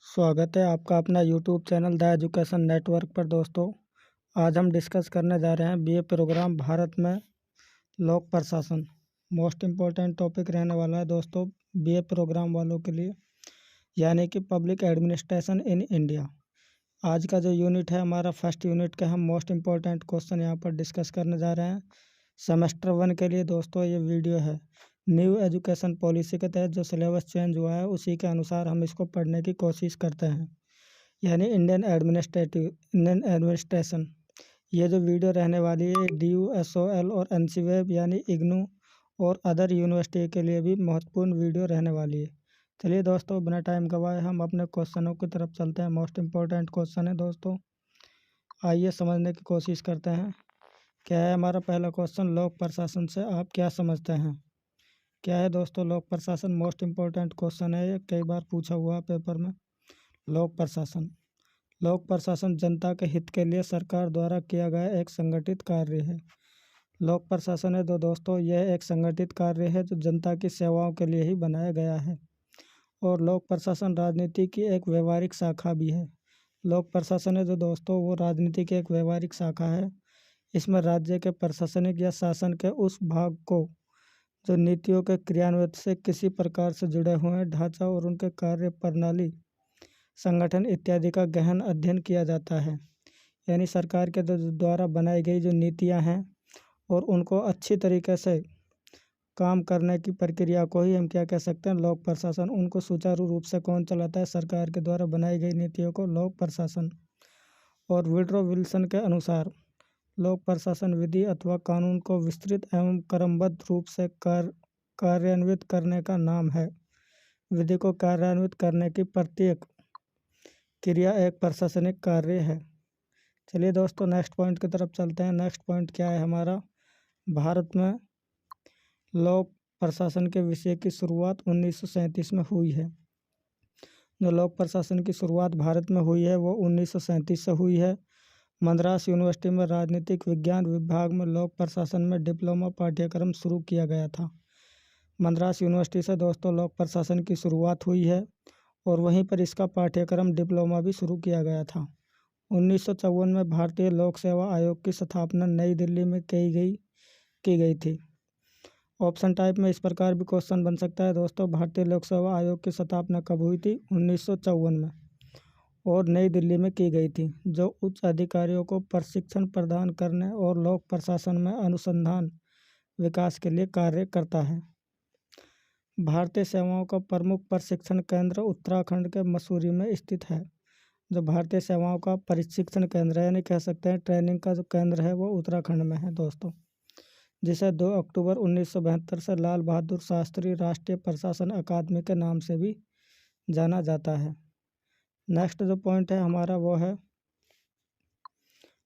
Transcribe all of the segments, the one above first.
स्वागत है आपका अपना YouTube channel the education network पर। दोस्तों, आज हम डिस्कस करने जा रहे हैं बीए प्रोग्राम भारत में लोक प्रशासन। मोस्ट इम्पोर्टेंट टॉपिक रहने वाला है दोस्तों बीए प्रोग्राम वालों के लिए, यानी कि पब्लिक एडमिनिस्ट्रेशन इन इंडिया। आज का जो यूनिट है हमारा फर्स्ट यूनिट का, हम मोस्ट इम्पोर्टेंट क्वेश्चन यहाँ पर डिस्कस करने जा रहे हैं सेमेस्टर 1 के लिए। दोस्तों, ये वीडियो है न्यू एजुकेशन पॉलिसी के तहत जो सिलेबस चेंज हुआ है उसी के अनुसार हम इसको पढ़ने की कोशिश करते हैं, यानी इंडियन एडमिनिस्ट्रेशन। ये जो वीडियो रहने वाली है DUSOL और NCWeb यानी इग्नू और अदर यूनिवर्सिटी के लिए भी महत्वपूर्ण वीडियो रहने वाली है। चलिए दोस्तों, बिना टाइम गवाए हम अपने क्वेश्चनों की तरफ चलते हैं। मोस्ट इम्पोर्टेंट क्वेश्चन है दोस्तों, आइए समझने की कोशिश करते हैं। क्या है हमारा पहला क्वेश्चन, लोक प्रशासन से आप क्या समझते हैं? क्या है दोस्तों लोक प्रशासन? मोस्ट इम्पोर्टेंट क्वेश्चन है, ये कई बार पूछा हुआ पेपर में। लोक प्रशासन जनता के हित के लिए सरकार द्वारा किया गया एक संगठित कार्य है। लोक प्रशासन है दोस्तों, यह एक संगठित कार्य है जो जनता की सेवाओं के लिए ही बनाया गया है। और लोक प्रशासन राजनीति की एक व्यवहारिक शाखा भी है। लोक प्रशासन है दोस्तों, वो राजनीति की एक व्यवहारिक शाखा है। इसमें राज्य के प्रशासनिक या शासन के उस भाग को जो नीतियों के क्रियान्वयन से किसी प्रकार से जुड़े हुए हैं ढांचा और उनके कार्य प्रणाली, संगठन इत्यादि का गहन अध्ययन किया जाता है। यानी सरकार के द्वारा बनाई गई जो नीतियां हैं और उनको अच्छी तरीके से काम करने की प्रक्रिया को ही हम क्या कह सकते हैं, लोक प्रशासन। उनको सुचारू रूप से कौन चलाता है? सरकार के द्वारा बनाई गई नीतियों को लोक प्रशासन। और वुडरो विल्सन के अनुसार लोक प्रशासन विधि अथवा कानून को विस्तृत एवं क्रमबद्ध रूप से कार्यान्वित करने का नाम है। विधि को कार्यान्वित करने की प्रत्येक क्रिया एक प्रशासनिक कार्य है। चलिए दोस्तों, नेक्स्ट पॉइंट की तरफ चलते हैं। नेक्स्ट पॉइंट क्या है हमारा, भारत में लोक प्रशासन के विषय की शुरुआत 1937 में हुई है। जो लोक प्रशासन की शुरुआत भारत में हुई है वो 1937 से हुई है। मद्रास यूनिवर्सिटी में राजनीतिक विज्ञान विभाग में लोक प्रशासन में डिप्लोमा पाठ्यक्रम शुरू किया गया था। मद्रास यूनिवर्सिटी से दोस्तों लोक प्रशासन की शुरुआत हुई है और वहीं पर इसका पाठ्यक्रम डिप्लोमा भी शुरू किया गया था। 1954 में भारतीय लोक सेवा आयोग की स्थापना नई दिल्ली में की गई थी। ऑप्शन टाइप में इस प्रकार भी क्वेश्चन बन सकता है दोस्तों, भारतीय लोक सेवा आयोग की स्थापना कब हुई थी? 1954 में, और नई दिल्ली में की गई थी, जो उच्च अधिकारियों को प्रशिक्षण प्रदान करने और लोक प्रशासन में अनुसंधान विकास के लिए कार्य करता है। भारतीय सेवाओं का प्रमुख प्रशिक्षण केंद्र उत्तराखंड के मसूरी में स्थित है। जो भारतीय सेवाओं का प्रशिक्षण केंद्र है, यानी कह सकते हैं ट्रेनिंग का जो केंद्र है, वो उत्तराखंड में है दोस्तों, जिसे 2 अक्टूबर 1972 से लाल बहादुर शास्त्री राष्ट्रीय प्रशासन अकादमी के नाम से भी जाना जाता है। नेक्स्ट जो पॉइंट है हमारा वो है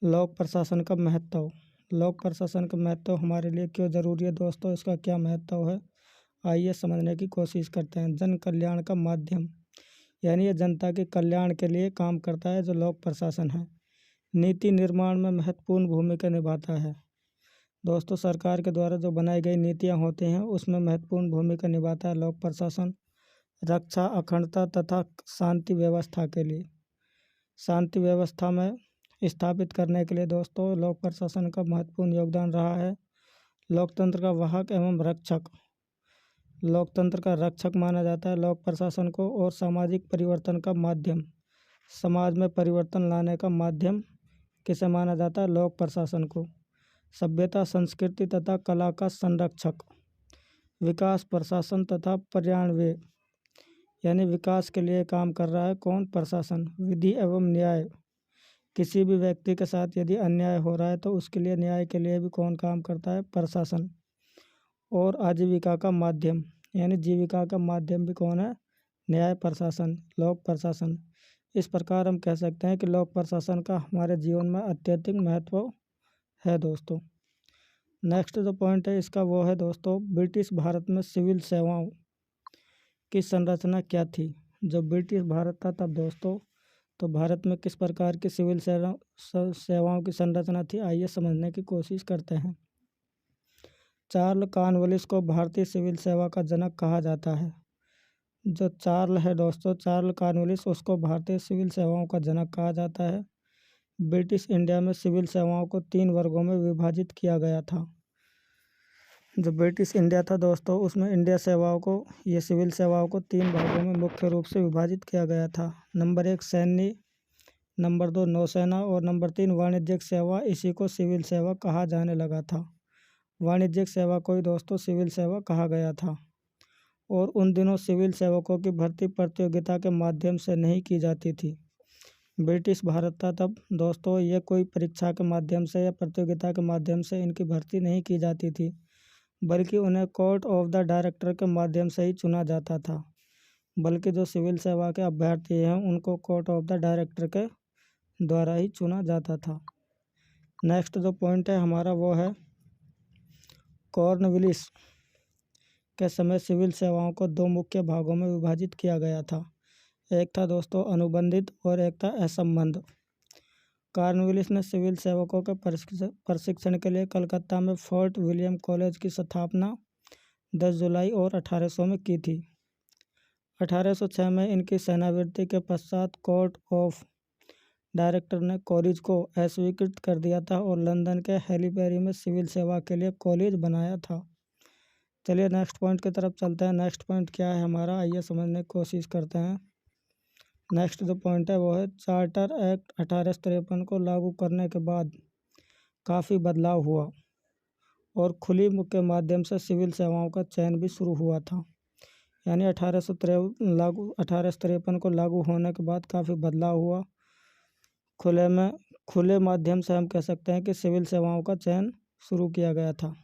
लोक प्रशासन का महत्व। लोक प्रशासन का महत्व हमारे लिए क्यों ज़रूरी है दोस्तों, इसका क्या महत्व है, आइए समझने की कोशिश करते हैं। जन कल्याण का माध्यम, यानी ये जनता के कल्याण के लिए काम करता है जो लोक प्रशासन है। नीति निर्माण में महत्वपूर्ण भूमिका निभाता है दोस्तों, सरकार के द्वारा जो बनाई गई नीतियाँ होती हैं उसमें महत्वपूर्ण भूमिका निभाता है लोक प्रशासन। रक्षा, अखंडता तथा शांति व्यवस्था के लिए, शांति व्यवस्था में स्थापित करने के लिए दोस्तों लोक प्रशासन का महत्वपूर्ण योगदान रहा है। लोकतंत्र का वाहक एवं रक्षक, लोकतंत्र का रक्षक माना जाता है लोक प्रशासन को। और सामाजिक परिवर्तन का माध्यम, समाज में परिवर्तन लाने का माध्यम किसे माना जाता है? लोक प्रशासन को। सभ्यता, संस्कृति तथा कला का संरक्षक, विकास, प्रशासन तथा पर्यावरण, यानी विकास के लिए काम कर रहा है कौन? प्रशासन। विधि एवं न्याय, किसी भी व्यक्ति के साथ यदि अन्याय हो रहा है तो उसके लिए न्याय के लिए भी कौन काम करता है? प्रशासन। और आजीविका का माध्यम, यानी जीविका का माध्यम भी कौन है? न्याय प्रशासन, लोक प्रशासन। इस प्रकार हम कह सकते हैं कि लोक प्रशासन का हमारे जीवन में अत्यधिक महत्व है दोस्तों। नेक्स्ट जो पॉइंट है इसका वो है दोस्तों, ब्रिटिश भारत में सिविल सेवाओं की संरचना क्या थी? जब ब्रिटिश भारत था तब दोस्तों तो भारत में किस प्रकार की सिविल सेवाओं की संरचना थी, आइए समझने की कोशिश करते हैं। चार्ल्स कॉर्नवालिस को भारतीय सिविल सेवा का जनक कहा जाता है। जो चार्ल है दोस्तों, चार्ल कॉर्नवालिस, उसको भारतीय सिविल सेवाओं का जनक कहा जाता है। ब्रिटिश इंडिया में सिविल सेवाओं को 3 वर्गों में विभाजित किया गया था। जो ब्रिटिश इंडिया था दोस्तों, उसमें इंडिया सेवाओं को, ये सिविल सेवाओं को 3 भागों में मुख्य रूप से विभाजित किया गया था। नंबर 1 सैन्य, नंबर 2 नौसेना और नंबर 3 वाणिज्यिक सेवा। इसी को सिविल सेवा कहा जाने लगा था। वाणिज्यिक सेवा को ही दोस्तों सिविल सेवा कहा गया था। और उन दिनों सिविल सेवकों की भर्ती प्रतियोगिता के माध्यम से नहीं की जाती थी। ब्रिटिश भारत था तब दोस्तों, ये कोई परीक्षा के माध्यम से या प्रतियोगिता के माध्यम से इनकी भर्ती नहीं की जाती थी, बल्कि उन्हें कोर्ट ऑफ द डायरेक्टर के माध्यम से ही चुना जाता था। बल्कि जो सिविल सेवा के अभ्यर्थी हैं उनको कोर्ट ऑफ द डायरेक्टर के द्वारा ही चुना जाता था। नेक्स्ट जो पॉइंट है हमारा वो है, कॉर्नवालिस के समय सिविल सेवाओं को 2 मुख्य भागों में विभाजित किया गया था। एक था दोस्तों अनुबंधित और एक था असंबद्ध। कॉर्नवालिस ने सिविल सेवकों के प्रशिक्षण के लिए कलकत्ता में फोर्ट विलियम कॉलेज की स्थापना 10 जुलाई और 1800 में की थी। 1806 में इनकी सेवानिवृत्ति के पश्चात कोर्ट ऑफ डायरेक्टर ने कॉलेज को अस्वीकृत कर दिया था और लंदन के हैलीबेरी में सिविल सेवा के लिए कॉलेज बनाया था। चलिए नेक्स्ट पॉइंट की तरफ चलते हैं। नेक्स्ट पॉइंट क्या है हमारा, आइए समझने की कोशिश करते हैं। नेक्स्ट जो पॉइंट है वो है, चार्टर एक्ट 1853 को लागू करने के बाद काफ़ी बदलाव हुआ और खुली के माध्यम से सिविल सेवाओं का चयन भी शुरू हुआ था। यानी 1853 को लागू होने के बाद काफ़ी बदलाव हुआ। खुले माध्यम से हम कह सकते हैं कि सिविल सेवाओं का चयन शुरू किया गया था।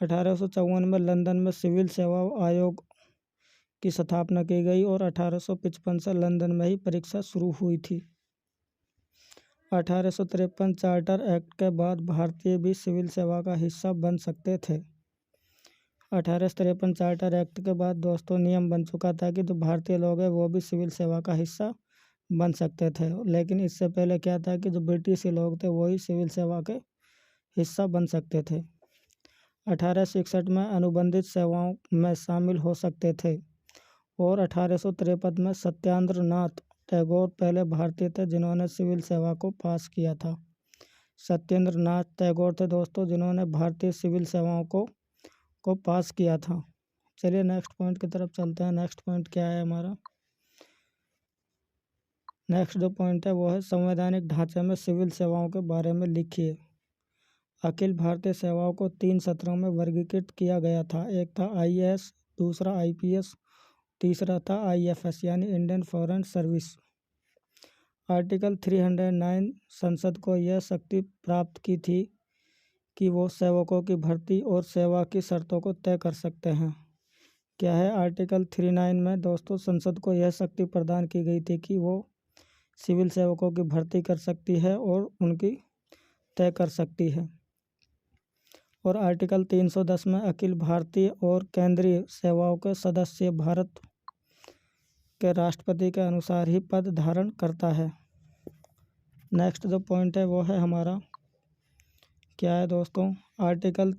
1854 में लंदन में सिविल सेवा आयोग की स्थापना की गई और 1855 से लंदन में ही परीक्षा शुरू हुई थी। 1853 चार्टर एक्ट के बाद भारतीय भी सिविल सेवा का हिस्सा बन सकते थे। 1853 चार्टर एक्ट के बाद दोस्तों नियम बन चुका था कि जो भारतीय लोग हैं वो भी सिविल सेवा का हिस्सा बन सकते थे। लेकिन इससे पहले क्या था कि जो ब्रिटिश लोग थे वही सिविल सेवा के हिस्सा बन सकते थे। 1861 में अनुबंधित सेवाओं में शामिल हो सकते थे और 1853 में सत्येंद्र नाथ टैगोर पहले भारतीय थे जिन्होंने सिविल सेवा को पास किया था। सत्येंद्र नाथ टैगोर थे दोस्तों जिन्होंने भारतीय सिविल सेवाओं को पास किया था। चलिए नेक्स्ट पॉइंट की तरफ चलते हैं। नेक्स्ट पॉइंट क्या है हमारा, नेक्स्ट जो पॉइंट है वो है, संवैधानिक ढांचे में सिविल सेवाओं के बारे में लिखिए। अखिल भारतीय सेवाओं को 3 सत्रों में वर्गीकृत किया गया था। एक था IAS, दूसरा IPS, तीसरा था IFS यानी इंडियन फॉरेन सर्विस। आर्टिकल 309 संसद को यह शक्ति प्राप्त की थी कि वो सेवकों की भर्ती और सेवा की शर्तों को तय कर सकते हैं। क्या है आर्टिकल 39 में दोस्तों, संसद को यह शक्ति प्रदान की गई थी कि वो सिविल सेवकों की भर्ती कर सकती है और उनकी तय कर सकती है। और आर्टिकल 310 में अखिल भारतीय और केंद्रीय सेवाओं के सदस्य भारत के राष्ट्रपति के अनुसार ही पद धारण करता है। नेक्स्ट जो पॉइंट है वो है हमारा, क्या है दोस्तों, आर्टिकल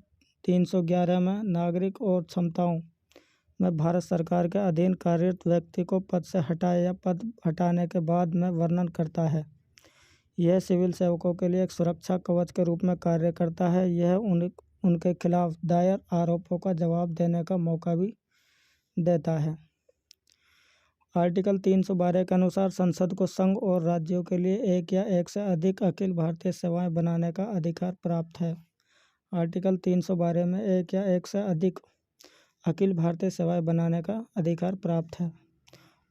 311 में नागरिक और क्षमताओं में भारत सरकार के अधीन कार्यरत व्यक्ति को पद से हटाए या पद हटाने के बाद में वर्णन करता है। यह सिविल सेवकों के लिए एक सुरक्षा कवच के रूप में कार्य करता है। यह उनके खिलाफ दायर आरोपों का जवाब देने का मौका भी देता है। आर्टिकल 312 के अनुसार संसद को संघ और राज्यों के लिए एक या एक से अधिक अखिल भारतीय सेवाएं बनाने का अधिकार प्राप्त है। आर्टिकल 312 में एक या एक से अधिक अखिल भारतीय सेवाएं बनाने का अधिकार प्राप्त है।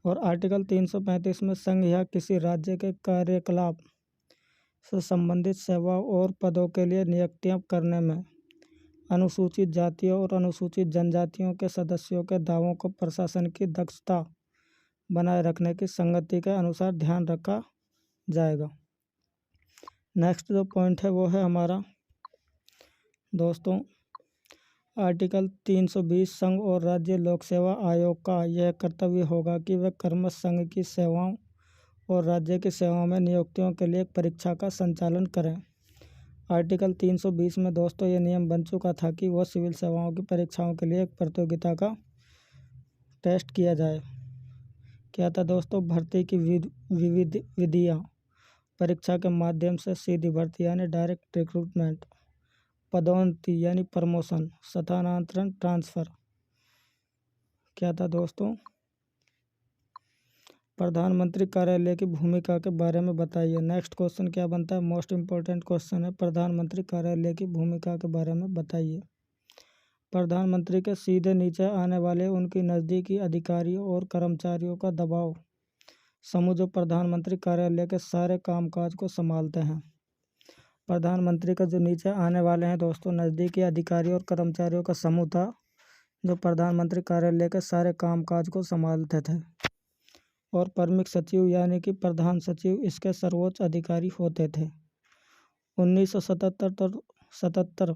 और आर्टिकल 335 में संघ या किसी राज्य के कार्यकलाप से संबंधित सेवाओं और पदों के लिए नियुक्तियां करने में अनुसूचित जातियों और अनुसूचित जनजातियों के सदस्यों के दावों को प्रशासन की दक्षता बनाए रखने की संगति के अनुसार ध्यान रखा जाएगा। नेक्स्ट जो पॉइंट है वो है हमारा दोस्तों, आर्टिकल 320 संघ और राज्य लोक सेवा आयोग का यह कर्तव्य होगा कि वह क्रमश संघ की सेवाओं और राज्य की सेवाओं में नियुक्तियों के लिए एक परीक्षा का संचालन करें। आर्टिकल 320 में दोस्तों ये नियम बन चुका था कि वह सिविल सेवाओं की परीक्षाओं के लिए एक प्रतियोगिता का टेस्ट किया जाए। क्या था दोस्तों, भर्ती की विविध विधियाँ, परीक्षा के माध्यम से सीधी भर्ती यानी डायरेक्ट रिक्रूटमेंट, पदोन्नति यानी प्रमोशन, स्थानांतरण ट्रांसफ़र। क्या था दोस्तों, प्रधानमंत्री कार्यालय की भूमिका के बारे में बताइए। नेक्स्ट क्वेश्चन क्या बनता है, मोस्ट इम्पोर्टेंट क्वेश्चन है, प्रधानमंत्री कार्यालय की भूमिका के बारे में बताइए। प्रधानमंत्री के सीधे नीचे आने वाले उनकी नज़दीकी अधिकारियों और कर्मचारियों का दबाव समूह जो प्रधानमंत्री कार्यालय के सारे कामकाज को संभालते हैं। प्रधानमंत्री के जो नीचे आने वाले हैं दोस्तों, नज़दीकी अधिकारियों और कर्मचारियों का समूह था जो प्रधानमंत्री कार्यालय के सारे कामकाज को संभालते थे। और प्रमुख सचिव यानी कि प्रधान सचिव इसके सर्वोच्च अधिकारी होते थे। 1977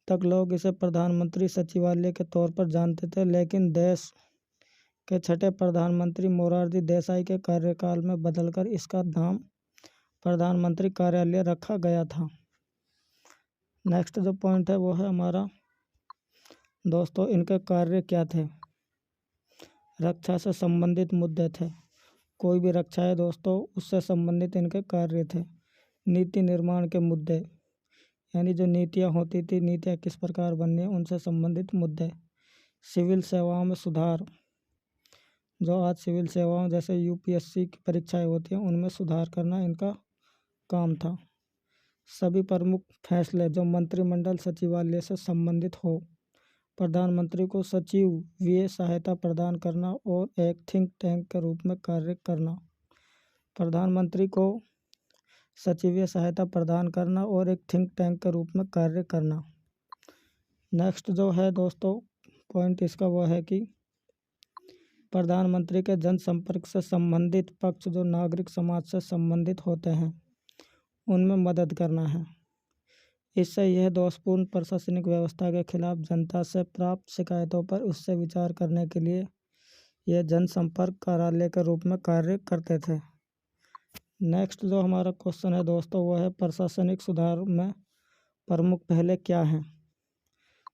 तक लोग इसे प्रधानमंत्री सचिवालय के तौर पर जानते थे, लेकिन देश के छठे प्रधानमंत्री मोरारजी देसाई के कार्यकाल में बदलकर इसका नाम प्रधानमंत्री कार्यालय रखा गया था। नेक्स्ट जो पॉइंट है वो है हमारा दोस्तों, इनके कार्य क्या थे। रक्षा से संबंधित मुद्दे थे, कोई भी रक्षा है दोस्तों उससे संबंधित इनके कार्य थे। नीति निर्माण के मुद्दे यानी जो नीतियाँ होती थी, नीतियाँ किस प्रकार बननी है उनसे संबंधित मुद्दे। सिविल सेवाओं में सुधार, जो आज सिविल सेवाओं जैसे यूपीएससी की परीक्षाएं होती हैं उनमें सुधार करना इनका काम था। सभी प्रमुख फैसले जो मंत्रिमंडल सचिवालय से संबंधित हो, प्रधानमंत्री को सचिवीय सहायता प्रदान करना और एक थिंक टैंक के रूप में कार्य करना। प्रधानमंत्री को सचिवीय सहायता प्रदान करना और एक थिंक टैंक के रूप में कार्य करना। नेक्स्ट जो है दोस्तों पॉइंट इसका वह है कि प्रधानमंत्री के जनसंपर्क से संबंधित पक्ष जो नागरिक समाज से संबंधित होते हैं उनमें मदद करना है। इससे यह दोषपूर्ण प्रशासनिक व्यवस्था के खिलाफ जनता से प्राप्त शिकायतों पर उससे विचार करने के लिए यह जनसंपर्क कार्यालय के रूप में कार्य करते थे। नेक्स्ट जो हमारा क्वेश्चन है दोस्तों वो है प्रशासनिक सुधार में प्रमुख पहले क्या हैं।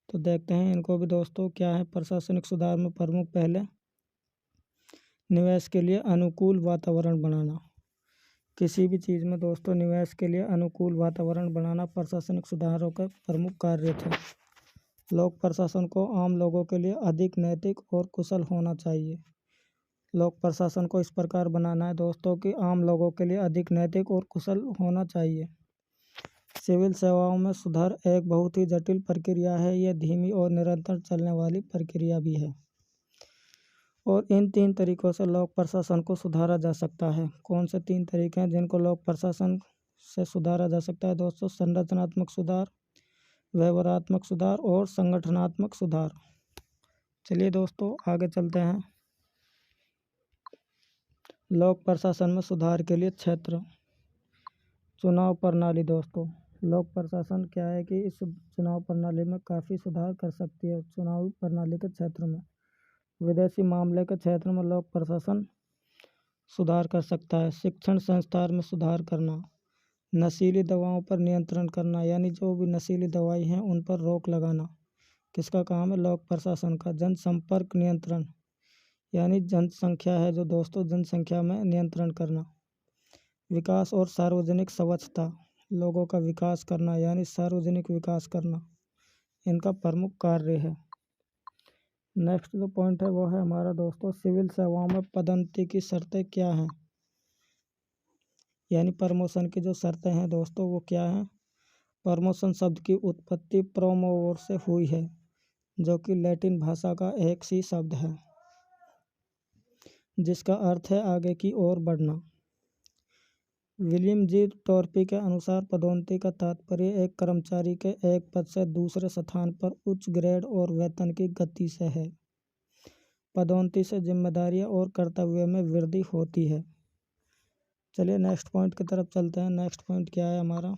तो देखते हैं इनको भी दोस्तों क्या है। प्रशासनिक सुधार में प्रमुख पहले निवेश के लिए अनुकूल वातावरण बनाना। किसी भी चीज़ में दोस्तों निवेश के लिए अनुकूल वातावरण बनाना प्रशासनिक सुधारों के प्रमुख कार्य थे। लोक प्रशासन को आम लोगों के लिए अधिक नैतिक और कुशल होना चाहिए। लोक प्रशासन को इस प्रकार बनाना है दोस्तों कि आम लोगों के लिए अधिक नैतिक और कुशल होना चाहिए। सिविल सेवाओं में सुधार एक बहुत ही जटिल प्रक्रिया है, यह धीमी और निरंतर चलने वाली प्रक्रिया भी है और इन 3 तरीक़ों से लोक प्रशासन को सुधारा जा सकता है। कौन से 3 तरीके हैं जिनको लोक प्रशासन से सुधारा जा सकता है दोस्तों? संरचनात्मक सुधार, व्यवहारात्मक सुधार और संगठनात्मक सुधार। चलिए दोस्तों आगे चलते हैं। लोक प्रशासन में सुधार के लिए क्षेत्र चुनाव प्रणाली। दोस्तों लोक प्रशासन क्या है कि इस चुनाव प्रणाली में काफ़ी सुधार कर सकती है। चुनावी प्रणाली के क्षेत्र में विदेशी मामले के क्षेत्र में लोक प्रशासन सुधार कर सकता है। शिक्षण संस्थान में सुधार करना, नशीली दवाओं पर नियंत्रण करना यानी जो भी नशीली दवाई हैं उन पर रोक लगाना किसका काम है? लोक प्रशासन का। जनसंपर्क नियंत्रण यानी जनसंख्या है जो दोस्तों जनसंख्या में नियंत्रण करना। विकास और सार्वजनिक स्वच्छता, लोगों का विकास करना यानी सार्वजनिक विकास करना इनका प्रमुख कार्य है। नेक्स्ट जो पॉइंट है वो है हमारा दोस्तों सिविल सेवाओं में पदोन्नति की शर्तें क्या हैं, यानी प्रमोशन की जो शर्तें हैं दोस्तों वो क्या हैं। प्रमोशन शब्द की उत्पत्ति प्रोमोवर से हुई है जो कि लैटिन भाषा का एक सी शब्द है जिसका अर्थ है आगे की ओर बढ़ना। विलियम जी टॉर्पी के अनुसार पदोन्नति का तात्पर्य एक कर्मचारी के एक पद से दूसरे स्थान पर उच्च ग्रेड और वेतन की गति से है। पदोन्नति से जिम्मेदारियां और कर्तव्य में वृद्धि होती है। चलिए नेक्स्ट पॉइंट की तरफ चलते हैं। नेक्स्ट पॉइंट क्या है हमारा?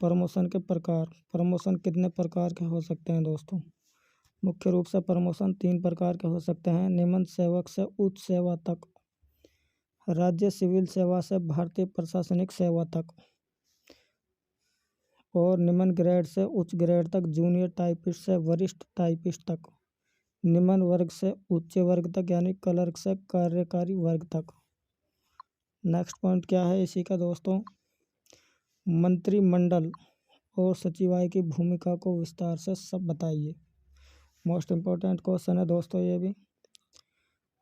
प्रमोशन के प्रकार। प्रमोशन कितने प्रकार के हो सकते हैं दोस्तों? मुख्य रूप से प्रमोशन 3 प्रकार के हो सकते हैं। निम्न सेवक से उच्च सेवा तक, राज्य सिविल सेवा से भारतीय प्रशासनिक सेवा तक और निम्न ग्रेड से उच्च ग्रेड तक, जूनियर टाइपिस्ट से वरिष्ठ टाइपिस्ट तक। निम्न वर्ग से उच्च वर्ग तक यानी क्लर्क से कार्यकारी वर्ग तक। नेक्स्ट पॉइंट क्या है इसी का दोस्तों, मंत्रिमंडल और सचिवालय की भूमिका को विस्तार से सब बताइए। मोस्ट इम्पोर्टेंट क्वेश्चन है दोस्तों ये भी।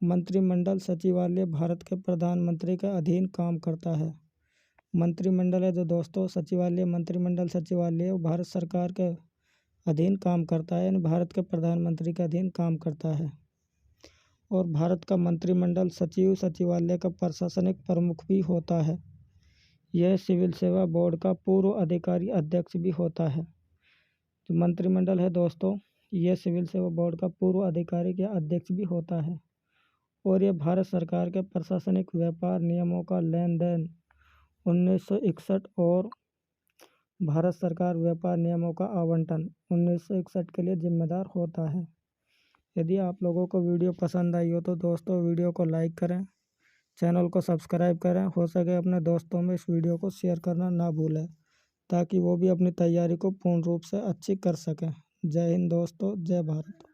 मंत्रिमंडल सचिवालय भारत के प्रधानमंत्री के अधीन काम करता है। मंत्रिमंडल है जो दोस्तों सचिवालय, मंत्रिमंडल सचिवालय भारत सरकार के अधीन काम करता है, यानी भारत के प्रधानमंत्री के अधीन काम करता है। और भारत का मंत्रिमंडल सचिव सचिवालय का प्रशासनिक प्रमुख भी होता है। यह सिविल सेवा बोर्ड का पूर्व अधिकारी अध्यक्ष भी होता है। जो मंत्रिमंडल है दोस्तों, यह सिविल सेवा बोर्ड का पूर्व अधिकारी या अध्यक्ष भी होता है। और यह भारत सरकार के प्रशासनिक व्यापार नियमों का लेन देन 1961 और भारत सरकार व्यापार नियमों का आवंटन 1961 के लिए जिम्मेदार होता है। यदि आप लोगों को वीडियो पसंद आई हो तो दोस्तों वीडियो को लाइक करें, चैनल को सब्सक्राइब करें, हो सके अपने दोस्तों में इस वीडियो को शेयर करना ना भूलें ताकि वो भी अपनी तैयारी को पूर्ण रूप से अच्छी कर सकें। जय हिंद दोस्तों, जय भारत।